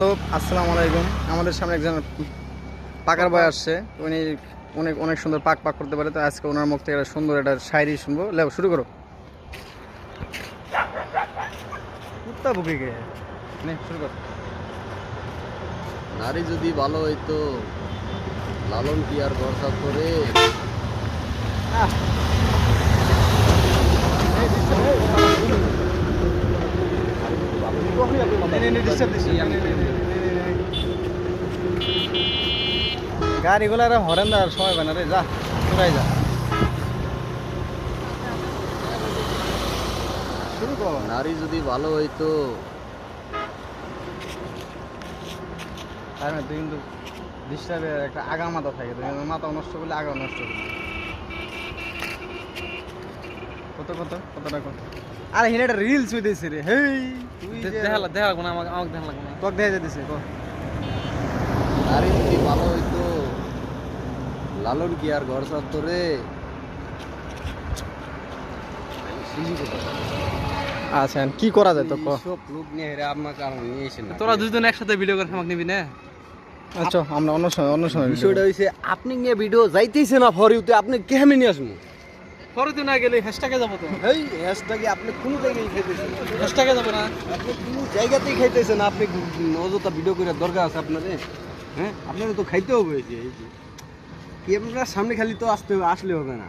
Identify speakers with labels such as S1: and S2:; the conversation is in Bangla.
S1: তো আসসালামু আলাইকুম। আমাদের সামনে একজন পাকার বয় আসছে। উনি অনেক অনেক সুন্দর পাক পাক করতে পারে। তো আজকে ওনার মুখ থেকে একটা সুন্দর একটা শায়রি শুনবো। লেও শুরু করো। কুত্তা বুকে গে নে শুরু কর।
S2: নারী যদি ভালো হইতো লালন কি আর ভরসা করে।
S1: আহ গাড়িগুলো হরেন দেওয়ার সময় পায় না রে, যা চুরাই যা শুরু কর।
S2: নারী যদি ভালো হইতো
S1: তাই না, তুই কিন্তু ডিস্টার্বের একটা আগা মাথা থাকে, তুই মাথা নষ্ট করলে আগা নষ্ট করলি। কতটা কত আরে হিনে একটা রিলস হইতেছে রে। হেই তুই
S3: দেখা লাগবো না, আমাকে দেখা লাগবো না।
S1: তোকে দেখা যেতেছে ক।
S2: নারী যদি ভালো হইতো লালন কি আর ঘর ছাড়তো রে।
S1: আচ্ছা কি করা যায় তো ক।
S2: সব লোক নিয়ে হেরে আপনার কারণ নিয়ে এসে না।
S3: তোরা দুজন একসাথে ভিডিও করে আমাকে নিবি না?
S1: আচ্ছা আমরা অন্য সময়
S2: বিষয়টা হইছে আপনি নিয়ে ভিডিও যাইতেছে না ফরিউতে, আপনি কেমনে নিয়ে আসবো?
S3: পরে না গেলে হ্যাশট্যাগে যাবো তো।
S2: এই হ্যাশট্যাগে আপনি কোনো জায়গায় খাইতেছেন,
S3: হ্যাশট্যাগে যাবো না।
S2: আপনি কোনো জায়গাতেই খাইতেছেন। আপনি অযথা ভিডিও করে দরকার আছে আপনার? হ্যাঁ আপনাকে তো খাইতে হবে। এই যে ক্যামেরার সামনে খালি তো আসলে হবে না।